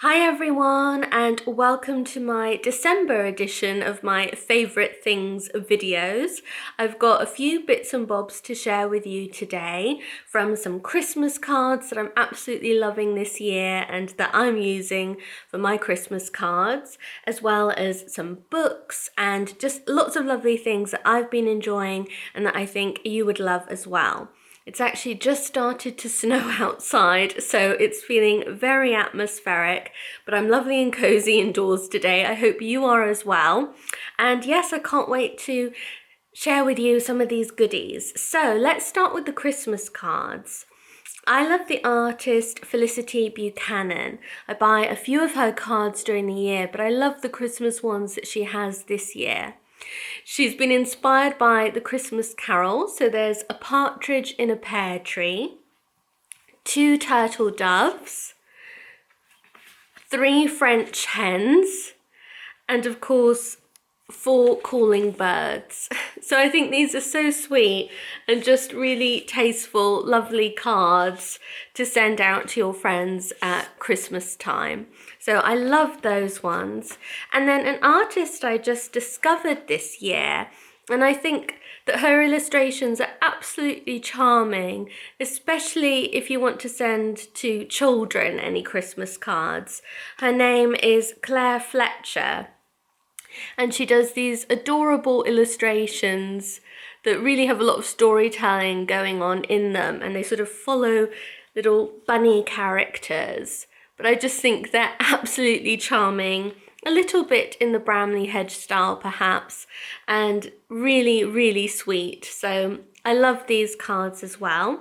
Hi everyone, and welcome to my December edition of my favourite things videos. I've got a few bits and bobs to share with you today, from some Christmas cards that I'm absolutely loving this year and that I'm using for my Christmas cards, as well as some books and just lots of lovely things that I've been enjoying and that I think you would love as well. It's actually just started to snow outside, so it's feeling very atmospheric, but I'm lovely and cozy indoors today. I hope you are as well. And yes, I can't wait to share with you some of these goodies. So let's start with the Christmas cards. I love the artist Felicity Buchanan. I buy a few of her cards during the year, but I love the Christmas ones that she has this year. She's been inspired by the Christmas Carol, so there's a partridge in a pear tree, 2 turtle doves, 3 French hens, and of course 4 calling birds. So I think these are so sweet and just really tasteful, lovely cards to send out to your friends at Christmas time. So I love those ones. And then an artist I just discovered this year, and I think that her illustrations are absolutely charming, especially if you want to send to children any Christmas cards. Her name is Claire Fletcher, and she does these adorable illustrations that really have a lot of storytelling going on in them, and they sort of follow little bunny characters. But I just think they're absolutely charming, a little bit in the Bramley Hedge style perhaps, and really, really sweet. So I love these cards as well.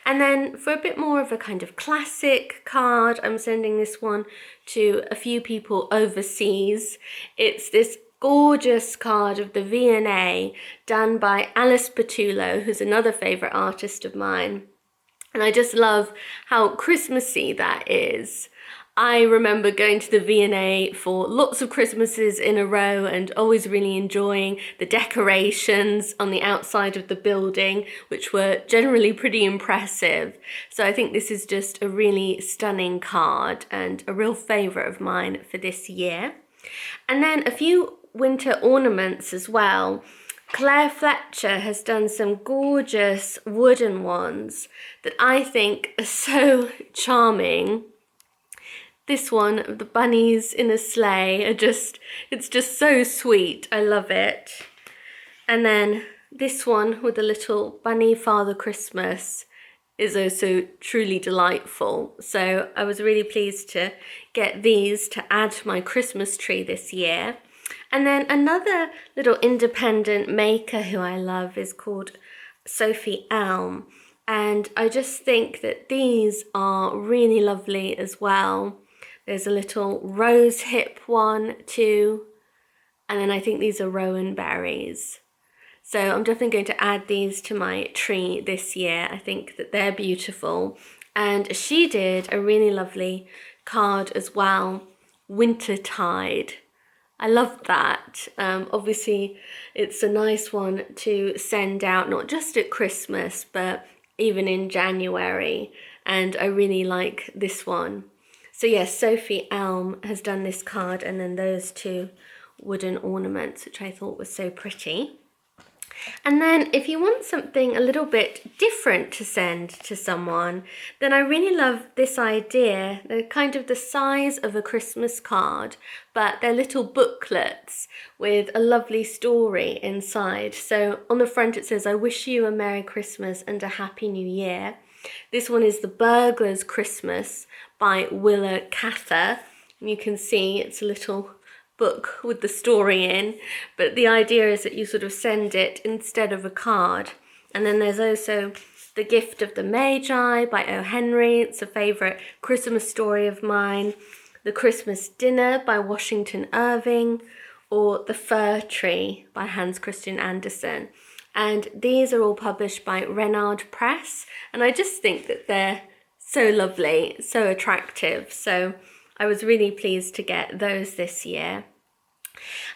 And then for a bit more of a kind of classic card, I'm sending this one to a few people overseas. It's this gorgeous card of the V&A done by Alice Petullo, who's another favourite artist of mine. And I just love how Christmassy that is. I remember going to the V&A for lots of Christmases in a row and always really enjoying the decorations on the outside of the building, which were generally pretty impressive. So I think this is just a really stunning card and a real favourite of mine for this year. And then a few winter ornaments as well. Claire Fletcher has done some gorgeous wooden ones that I think are so charming. This one of the bunnies in a sleigh it's just so sweet. I love it. And then this one with the little bunny Father Christmas is also truly delightful. So I was really pleased to get these to add to my Christmas tree this year. And then another little independent maker who I love is called Sophie Elm. And I just think that these are really lovely as well. There's a little rose hip one too. And then I think these are rowan berries. So I'm definitely going to add these to my tree this year. I think that they're beautiful. And she did a really lovely card as well, Wintertide. I love that. Obviously, it's a nice one to send out, not just at Christmas, but even in January. And I really like this one. So yes, Sophie Elm has done this card, and then those 2 wooden ornaments, which I thought was so pretty. And then if you want something a little bit different to send to someone, then I really love this idea. They're kind of the size of a Christmas card, but they're little booklets with a lovely story inside. So on the front it says, "I wish you a Merry Christmas and a Happy New Year." This one is The Burglar's Christmas by Willa Cather. And you can see it's a little book with the story in, but the idea is that you sort of send it instead of a card. And then there's also The Gift of the Magi by O. Henry. It's a favourite Christmas story of mine. The Christmas Dinner by Washington Irving, or The Fir Tree by Hans Christian Andersen. And these are all published by Renard Press, and I just think that they're so lovely, so attractive. So I was really pleased to get those this year.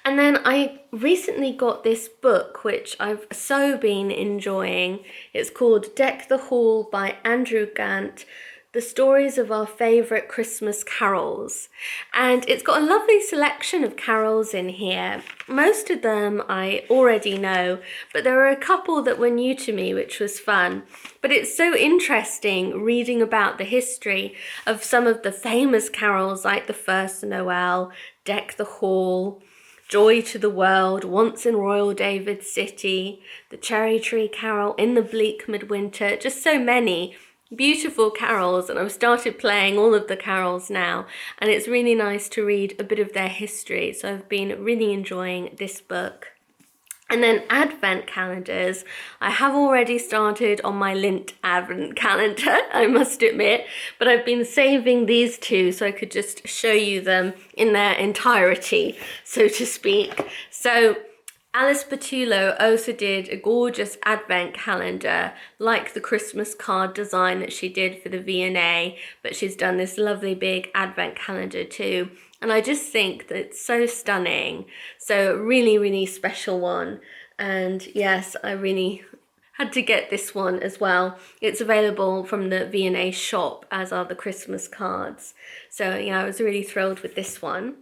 And then I recently got this book, which I've so been enjoying. It's called Deck the Hall by Andrew Gant, the stories of our favourite Christmas carols. And it's got a lovely selection of carols in here. Most of them I already know, but there are a couple that were new to me, which was fun. But it's so interesting reading about the history of some of the famous carols like the First Noel, Deck the Hall, Joy to the World, Once in Royal David's City, the Cherry Tree Carol, In the Bleak Midwinter, just so many beautiful carols. And I've started playing all of the carols now, and it's really nice to read a bit of their history. So I've been really enjoying this book. And then advent calendars. I have already started on my Lint advent calendar, I must admit, but I've been saving these two so I could just show you them in their entirety, so to speak. So Alice Petullo also did a gorgeous advent calendar, like the Christmas card design that she did for the V&A, but she's done this lovely big advent calendar too. And I just think that it's so stunning. So really, really special one. And yes, I really had to get this one as well. It's available from the V&A shop, as are the Christmas cards. So yeah, I was really thrilled with this one.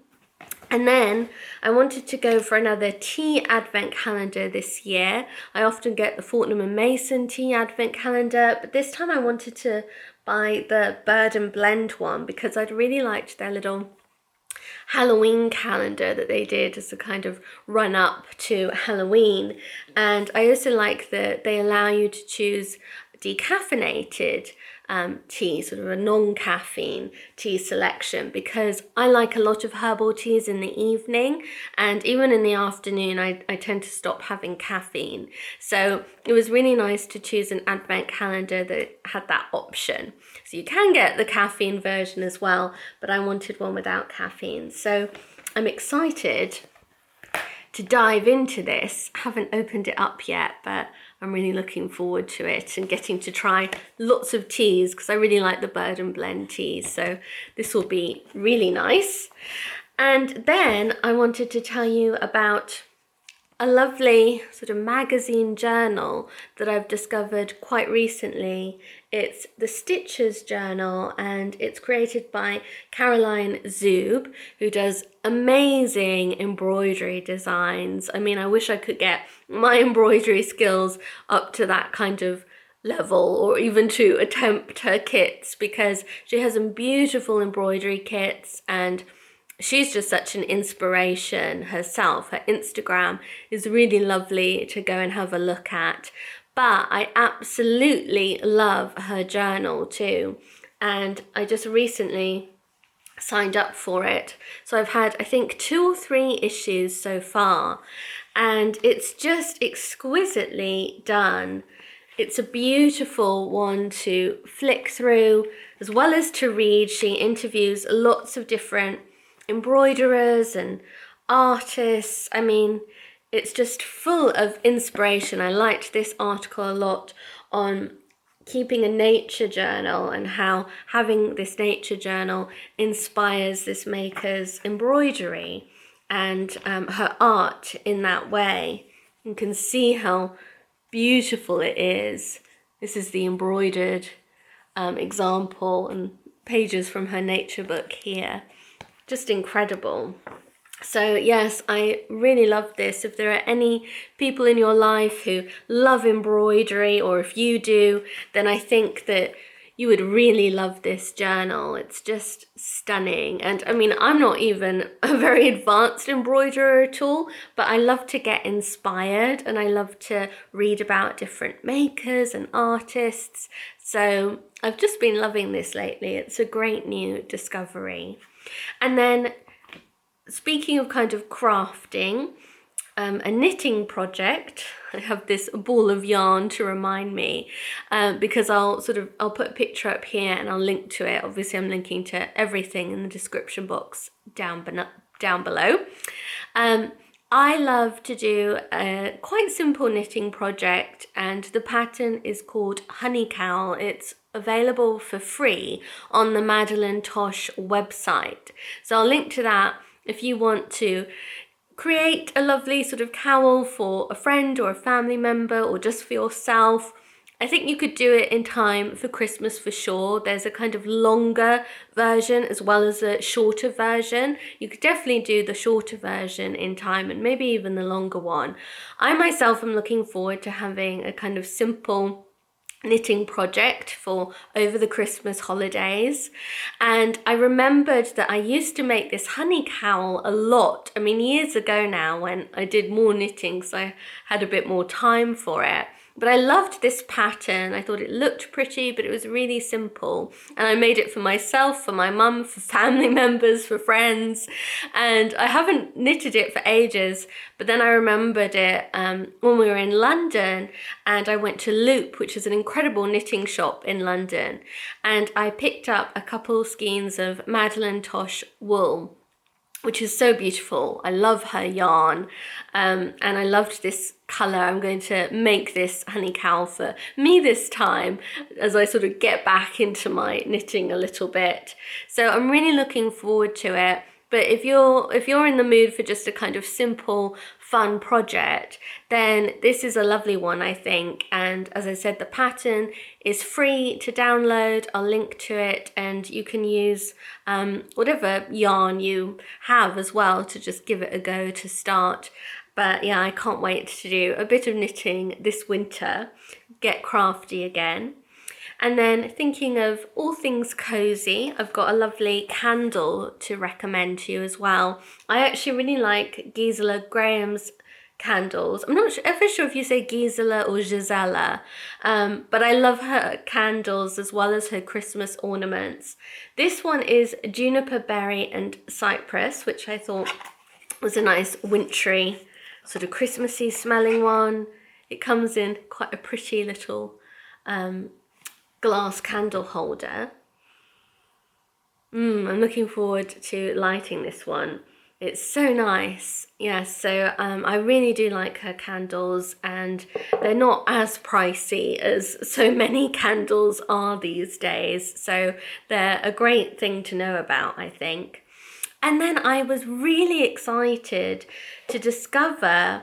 And then I wanted to go for another tea advent calendar this year. I often get the Fortnum & Mason tea advent calendar, but this time I wanted to buy the Bird and Blend one because I'd really liked their little Halloween calendar that they did as a kind of run up to Halloween. And I also like that they allow you to choose decaffeinated tea, sort of a non-caffeine tea selection, because I like a lot of herbal teas in the evening, and even in the afternoon I tend to stop having caffeine. So it was really nice to choose an advent calendar that had that option. So you can get the caffeine version as well, but I wanted one without caffeine. So I'm excited to dive into this. I haven't opened it up yet, but I'm really looking forward to it and getting to try lots of teas because I really like the Bird and Blend teas. So this will be really nice. And then I wanted to tell you about a lovely sort of magazine journal that I've discovered quite recently. It's the Stitches Journal, and it's created by Caroline Zub, who does amazing embroidery designs. I mean, I wish I could get my embroidery skills up to that kind of level, or even to attempt her kits, because she has some beautiful embroidery kits, and she's just such an inspiration herself. Her Instagram is really lovely to go and have a look at. But I absolutely love her journal too. And I just recently signed up for it. So I've had, I think, 2 or 3 issues so far. And it's just exquisitely done. It's a beautiful one to flick through as well as to read. She interviews lots of different embroiderers and artists. I mean, it's just full of inspiration. I liked this article a lot on keeping a nature journal and how having this nature journal inspires this maker's embroidery and her art in that way. You can see how beautiful it is. This is the embroidered example and pages from her nature book here. Just incredible. So yes, I really love this. If there are any people in your life who love embroidery, or if you do, then I think that you would really love this journal. It's just stunning. And I mean, I'm not even a very advanced embroiderer at all, but I love to get inspired and I love to read about different makers and artists. So I've just been loving this lately. It's a great new discovery. And then speaking of kind of crafting, a knitting project. I have this ball of yarn to remind me, because I'll put a picture up here and I'll link to it. Obviously I'm linking to everything in the description box down below. I love to do a quite simple knitting project, and the pattern is called Honey Cowl. It's available for free on the Madeline Tosh website. So I'll link to that if you want to create a lovely sort of cowl for a friend or a family member, or just for yourself, I think you could do it in time for Christmas for sure. There's a kind of longer version as well as a shorter version. You could definitely do the shorter version in time and maybe even the longer one. I myself am looking forward to having a kind of simple knitting project for over the Christmas holidays. And I remembered that I used to make this honey cowl a lot. I mean, years ago now when I did more knitting, so I had a bit more time for it. But I loved this pattern. I thought it looked pretty, but it was really simple. And I made it for myself, for my mum, for family members, for friends. And I haven't knitted it for ages, but then I remembered it when we were in London, and I went to Loop, which is an incredible knitting shop in London. And I picked up a couple skeins of Madeline Tosh wool, which is so beautiful. I love her yarn, and I loved this colour. I'm going to make this honey cowl for me this time as I sort of get back into my knitting a little bit. So I'm really looking forward to it. But if you're in the mood for just a kind of simple, fun project, then this is a lovely one, I think. And as I said, the pattern is free to download. I'll link to it, and you can use whatever yarn you have as well to just give it a go to start. But yeah, I can't wait to do a bit of knitting this winter, get crafty again. And then thinking of all things cozy, I've got a lovely candle to recommend to you as well. I actually really like Gisela Graham's candles. I'm not ever sure if you say Gisela or Gisela, but I love her candles as well as her Christmas ornaments. This one is juniper berry and cypress, which I thought was a nice wintry sort of Christmassy smelling one. It comes in quite a pretty little glass candle holder. I'm looking forward to lighting this one. It's so nice. Yes, so I really do like her candles, and they're not as pricey as so many candles are these days. So they're a great thing to know about, I think. And then I was really excited to discover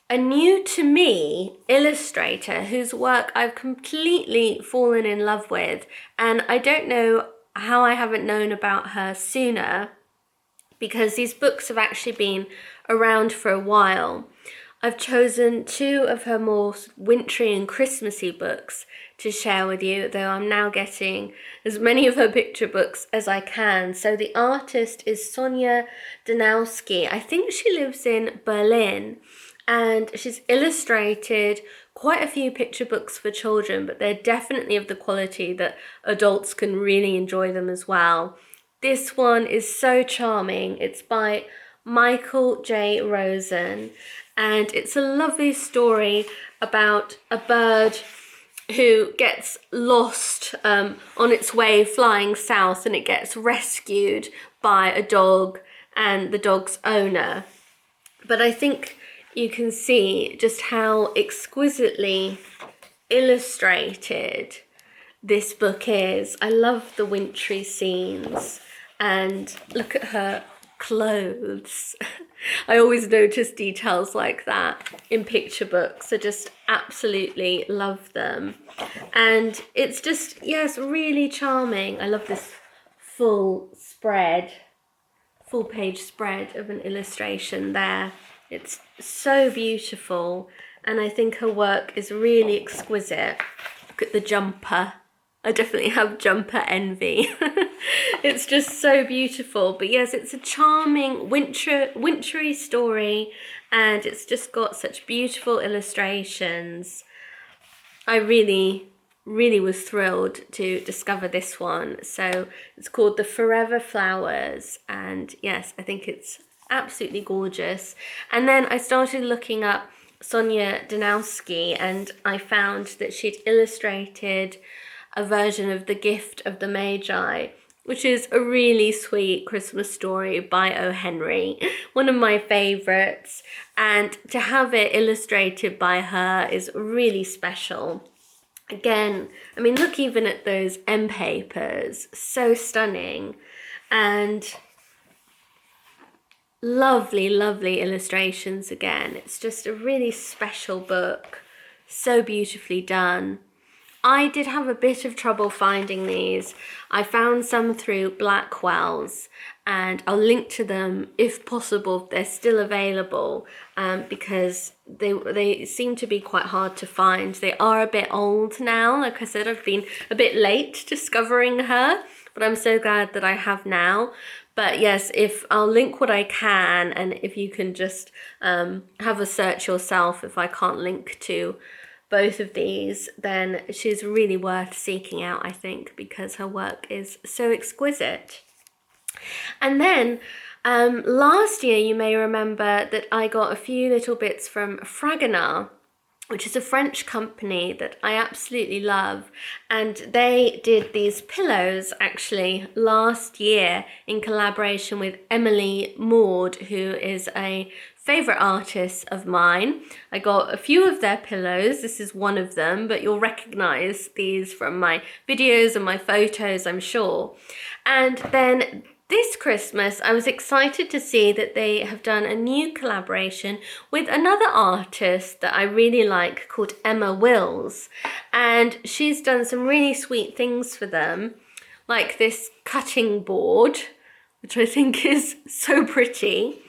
a new to me illustrator whose work I've completely fallen in love with, and I don't know how I haven't known about her sooner, because these books have actually been around for a while. I've chosen two of her more wintry and Christmassy books to share with you, though I'm now getting as many of her picture books as I can. So the artist is Sonia Danowski. I think she lives in Berlin, and she's illustrated quite a few picture books for children, but they're definitely of the quality that adults can really enjoy them as well. This one is so charming. It's by Michael J. Rosen, and it's a lovely story about a bird who gets lost on its way flying south, and it gets rescued by a dog and the dog's owner. But I think you can see just how exquisitely illustrated this book is. I love the wintry scenes, and look at her clothes. I always notice details like that in picture books. I just absolutely love them. And it's just, yes, really charming. I love this full page spread of an illustration there. It's so beautiful, and I think her work is really exquisite. Look at the jumper. I definitely have jumper envy. It's just so beautiful. But yes, it's a charming wintry story, and it's just got such beautiful illustrations. I really was thrilled to discover this one. So it's called The Forever Flowers, and yes, I think it's absolutely gorgeous. And then I started looking up Sonia Danowski, and I found that she'd illustrated a version of The Gift of the Magi, which is a really sweet Christmas story by O. Henry, one of my favourites. And to have it illustrated by her is really special. Again, I mean, look even at those end papers, so stunning. And lovely illustrations again. It's just a really special book, so beautifully done. I did have a bit of trouble finding these. I found some through Blackwell's, and I'll link to them if possible, if they're still available, because they seem to be quite hard to find. They are a bit old now. Like I said, I've been a bit late discovering her, but I'm so glad that I have now. But yes, if I'll link what I can, and if you can just have a search yourself, if I can't link to both of these, then she's really worth seeking out, I think, because her work is so exquisite. And then last year, you may remember that I got a few little bits from Fragonard, which is a French company that I absolutely love. And they did these pillows actually last year in collaboration with Emily Maud, who is a favorite artist of mine. I got a few of their pillows. This is one of them, but you'll recognize these from my videos and my photos, I'm sure. And then this Christmas, I was excited to see that they have done a new collaboration with another artist that I really like called Emma Wills. And she's done some really sweet things for them, like this cutting board, which I think is so pretty,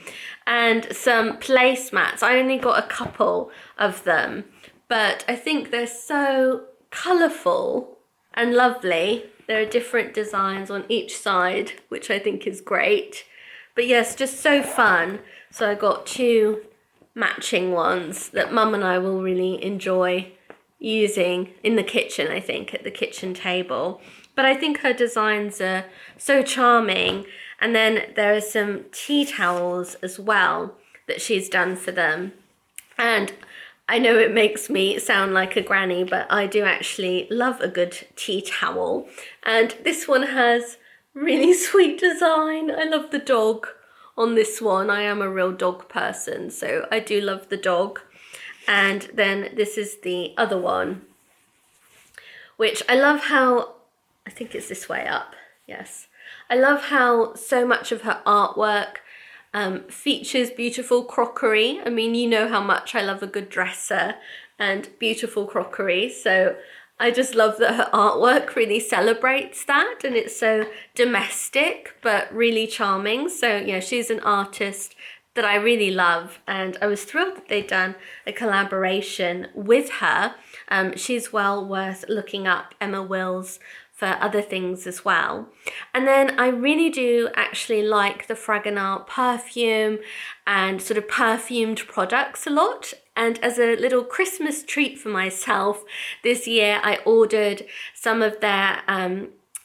and some placemats. I only got a couple of them, but I think they're so colourful and lovely. There are different designs on each side, which I think is great. But yes, just so fun. So I got two matching ones that Mum and I will really enjoy using in the kitchen, I think, at the kitchen table. But I think her designs are so charming. And then there are some tea towels as well that she's done for them. And I know it makes me sound like a granny, but I do actually love a good tea towel. And this one has really sweet design. I love the dog on this one. I am a real dog person, so I do love the dog. And then this is the other one, which I love how, I think it's this way up, yes. I love how so much of her artwork features beautiful crockery. I mean, you know how much I love a good dresser and beautiful crockery. So I just love that her artwork really celebrates that, and it's so domestic but really charming. So yeah, she's an artist that I really love, and I was thrilled that they'd done a collaboration with her. She's well worth looking up, Emma Wills, for other things as well. And then I really do actually like the Fragonard perfume and sort of perfumed products a lot. And as a little Christmas treat for myself, this year I ordered some of their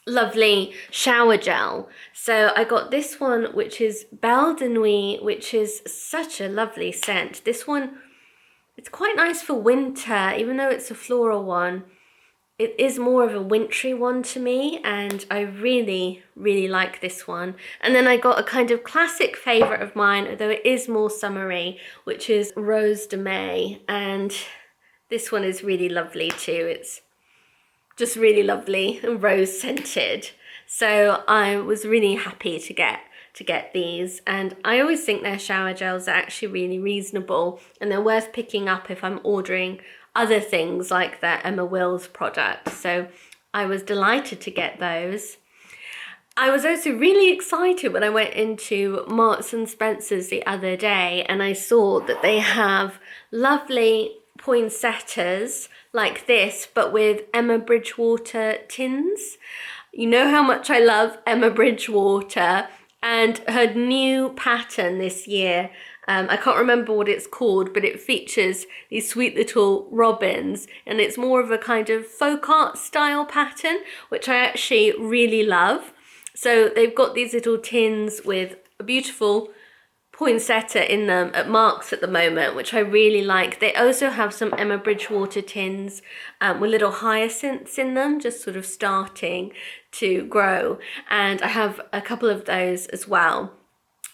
lovely shower gel. So I got this one, which is Belle de Nuit, which is such a lovely scent. This one, it's quite nice for winter, even though it's a floral one. It is more of a wintry one to me, and I really, really like this one. And then I got a kind of classic favourite of mine, although it is more summery, which is Rose de May. And this one is really lovely too. It's just really lovely and rose scented. So I was really happy to get these, and I always think their shower gels are actually really reasonable, and they're worth picking up if I'm ordering other things like their Emma Wills product. So I was delighted to get those. I was also really excited when I went into Marks and Spencer's the other day, and I saw that they have lovely poinsettias like this, but with Emma Bridgewater tins. You know how much I love Emma Bridgewater, and her new pattern this year, I can't remember what it's called, but it features these sweet little robins, and it's more of a kind of folk art style pattern, which I actually really love. So they've got these little tins with a beautiful poinsettia in them at Marks at the moment, which I really like. They also have some Emma Bridgewater tins with little hyacinths in them, just sort of starting to grow. And I have a couple of those as well.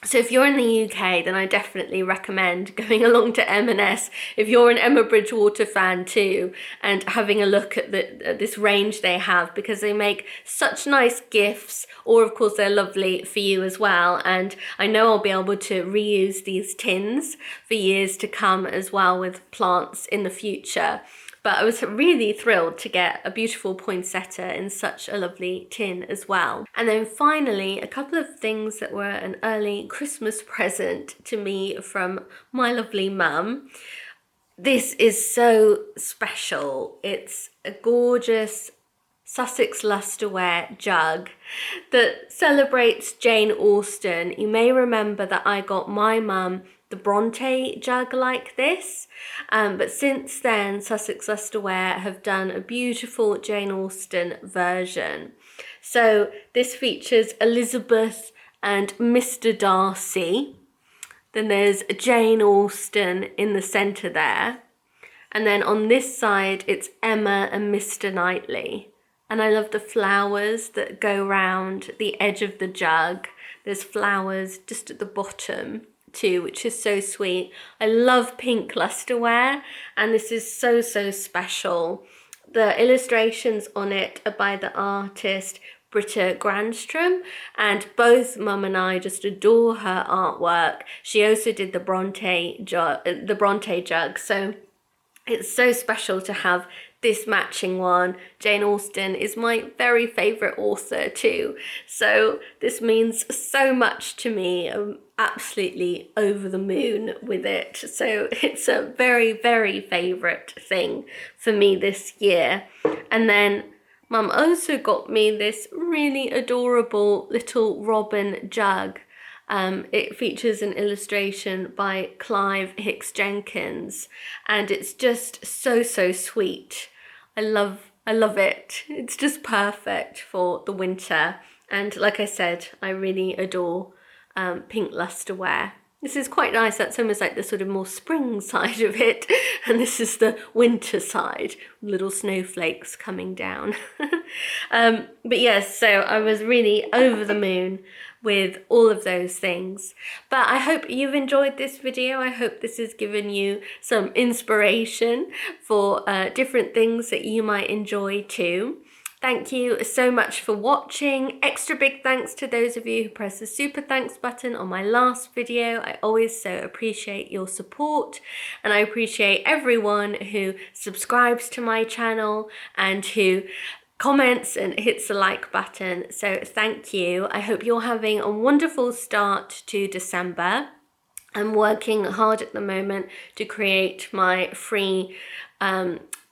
So if you're in the UK, then I definitely recommend going along to M&S if you're an Emma Bridgewater fan too, and having a look at this range they have, because they make such nice gifts, or of course they're lovely for you as well. And I know I'll be able to reuse these tins for years to come as well with plants in the future. But I was really thrilled to get a beautiful poinsettia in such a lovely tin as well. And then finally, a couple of things that were an early Christmas present to me from my lovely mum. This is so special. It's a gorgeous Sussex Lusterware jug that celebrates Jane Austen. You may remember that I got my mum the Bronte jug like this, but since then Sussex Lusterware have done a beautiful Jane Austen version. So this features Elizabeth and Mr. Darcy. Then there's Jane Austen in the centre there. And then on this side, it's Emma and Mr. Knightley. And I love the flowers that go round the edge of the jug. There's flowers just at the bottom too, which is so sweet. I love pink lusterware, and this is so, so special. The illustrations on it are by the artist Britta Granstrom, and both Mum and I just adore her artwork. She also did the Bronte jug, so it's so special to have this matching one. Jane Austen is my very favourite author too, so this means so much to me. I'm absolutely over the moon with it, so it's a very, very favourite thing for me this year. And then Mum also got me this really adorable little robin jug. It features an illustration by Clive Hicks Jenkins, and it's just so, so sweet. I love it. It's just perfect for the winter. And like I said, I really adore pink lusterware. This is quite nice. That's almost like the sort of more spring side of it. And this is the winter side, little snowflakes coming down. But yes, so I was really over the moon with all of those things. But I hope you've enjoyed this video. I hope this has given you some inspiration for different things that you might enjoy too. Thank you so much for watching. Extra big thanks to those of you who pressed the super thanks button on my last video. I always so appreciate your support, and I appreciate everyone who subscribes to my channel and who comments and hits the like button. So thank you. I hope you're having a wonderful start to December. I'm working hard at the moment to create my free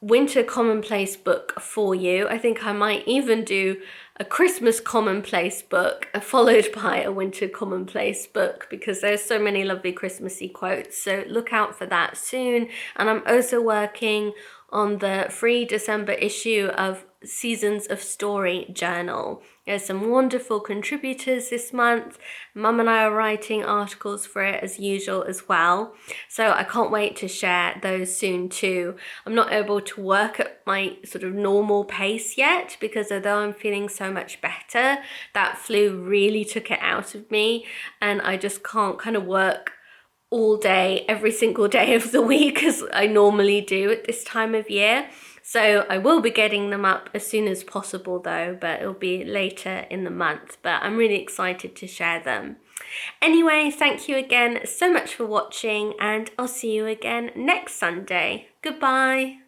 winter commonplace book for you. I think I might even do a Christmas commonplace book followed by a winter commonplace book, because there's so many lovely Christmassy quotes. So look out for that soon. And I'm also working on the free December issue of Seasons of Story journal. There's some wonderful contributors this month. Mum and I are writing articles for it as usual as well. So I can't wait to share those soon too. I'm not able to work at my sort of normal pace yet, because although I'm feeling so much better, that flu really took it out of me, and I just can't kind of work all day, every single day of the week as I normally do at this time of year. So I will be getting them up as soon as possible though, but it'll be later in the month. But I'm really excited to share them. Anyway, thank you again so much for watching, and I'll see you again next Sunday. Goodbye.